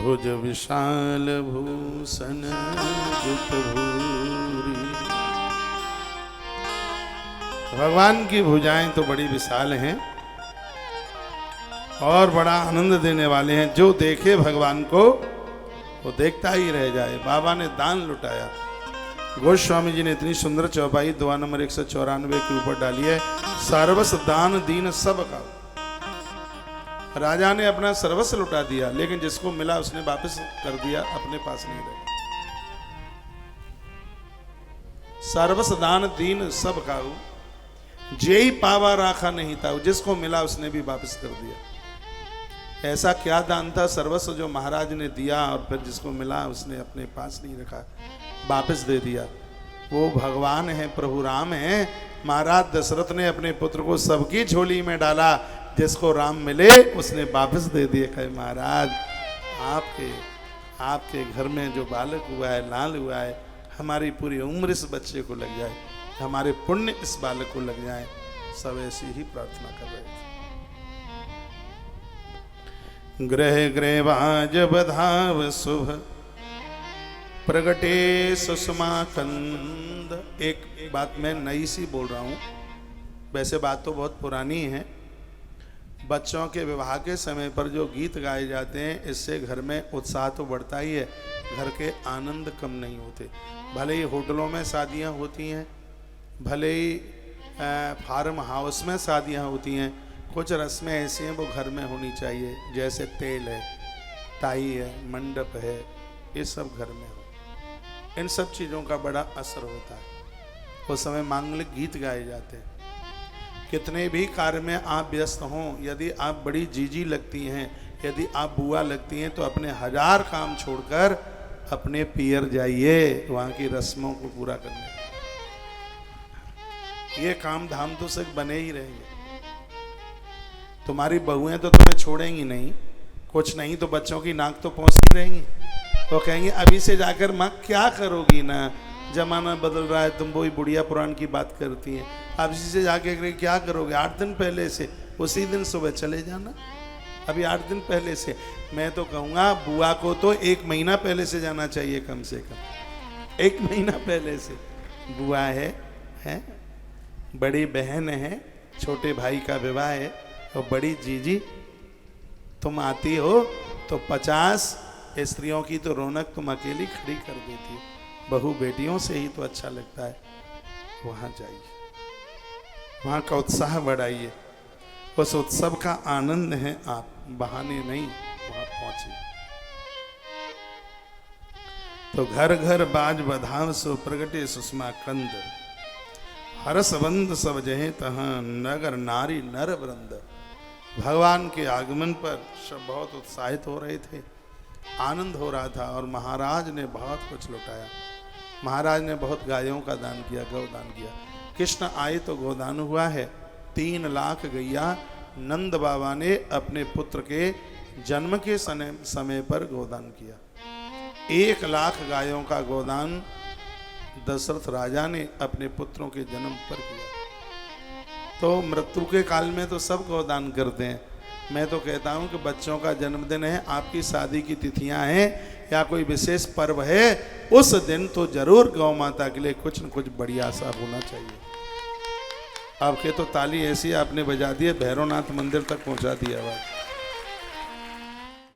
भुज विशाल भूषण जुत भूरी। भगवान की भुजाएं तो बड़ी विशाल हैं और बड़ा आनंद देने वाले हैं। जो देखे भगवान को वो देखता ही रह जाए। बाबा ने दान लुटाया। गोस्वामी जी ने इतनी सुंदर चौपाई दुआ नंबर 194 के ऊपर डाली है, सर्वस दान दीन सब का। राजा ने अपना सर्वस्व लुटा दिया, लेकिन जिसको मिला उसने वापस कर दिया, अपने पास नहीं रहा। सर्वस दान दीन सब काऊ, जेई पावा राखा नहीं था। जिसको मिला उसने भी वापस कर दिया। ऐसा क्या दान था सर्वस्व जो महाराज ने दिया और फिर जिसको मिला उसने अपने पास नहीं रखा, वापस दे दिया। वो भगवान है, प्रभु राम है। महाराज दशरथ ने अपने पुत्र को सबकी झोली में डाला, जिसको राम मिले उसने वापस दे दिए। कहे महाराज आपके घर में जो बालक हुआ है, लाल हुआ है, हमारी पूरी उम्र इस बच्चे को लग जाए, हमारे पुण्य इस बालक को लग जाए। सब ऐसी ही प्रार्थना कर रहे थे। ग्रह ग्रहवाज बधाव शुभ प्रगटे सुषमा कंद। एक बात मैं नई सी बोल रहा हूँ, वैसे बात तो बहुत पुरानी है। बच्चों के विवाह के समय पर जो गीत गाए जाते हैं, इससे घर में उत्साह तो बढ़ता ही है, घर के आनंद कम नहीं होते। भले ही होटलों में शादियां होती हैं, भले ही फार्म हाउस में शादियां होती हैं, कुछ रस्में ऐसी हैं वो घर में होनी चाहिए। जैसे तेल है, ताई है, मंडप है, ये सब घर में हो। इन सब चीज़ों का बड़ा असर होता है। उस समय मांगलिक गीत गाए जाते हैं। कितने भी कार्य में आप व्यस्त हों, यदि आप बड़ी जीजी लगती हैं, यदि आप बुआ लगती हैं, तो अपने 1000 काम छोड़कर अपने पियर जाइए वहाँ की रस्मों को पूरा करने। ये काम धाम तो सिर्फ बने ही रहेंगे। तुम्हारी बहुएं तो तुम्हें छोड़ेंगी नहीं, कुछ नहीं तो बच्चों की नाक तो पहुँचती रहेंगी। तो कहेंगे अभी से जाकर माँ क्या करोगी ना, जमाना बदल रहा है, तुम वही बुढ़िया पुराण की बात करती हैं। अब इसी से जाके क्या करोगे, 8 दिन पहले से, उसी दिन सुबह चले जाना। अभी 8 दिन पहले से, मैं तो कहूँगा बुआ को तो 1 महीना पहले से जाना चाहिए, कम से कम 1 महीना पहले से। बुआ है, बड़ी बहन है, छोटे भाई का विवाह है, और बड़ी जीजी तुम आती हो तो 50 स्त्रियों की तो रौनक तुम अकेली खड़ी कर देती हो। बहू बेटियों से ही तो अच्छा लगता है। वहाँ जाइए, वहाँ का उत्साह बढ़ाइए, उस उत्सव का आनंद है आप, बहाने नहीं, वहाँ पहुँचिए। तो घर घर बाज बधाव सो प्रगटे सुषमा कंद, हरस बंद सब जहे तहाँ नगर नारी नर वृंद। भगवान के आगमन पर सब बहुत उत्साहित हो रहे थे, आनंद हो रहा था, और महाराज ने बहुत कुछ लुटाया। महाराज ने बहुत गायों का दान किया, गौदान किया। कृष्ण आए तो गोदान हुआ है। 3 लाख गैया नंद बाबा ने अपने पुत्र के जन्म के समय पर गोदान किया। 1 लाख गायों का गोदान दशरथ राजा ने अपने पुत्रों के जन्म पर किया। तो मृत्यु के काल में तो सब गोदान करते हैं। मैं तो कहता हूँ कि बच्चों का जन्मदिन है, आपकी शादी की तिथियां हैं, या कोई विशेष पर्व है, उस दिन तो जरूर गौ माता के लिए कुछ न कुछ बढ़िया सा होना चाहिए। आपके तो ताली ऐसी आपने बजा दी है, भैरवनाथ मंदिर तक पहुंचा दिया आवाज।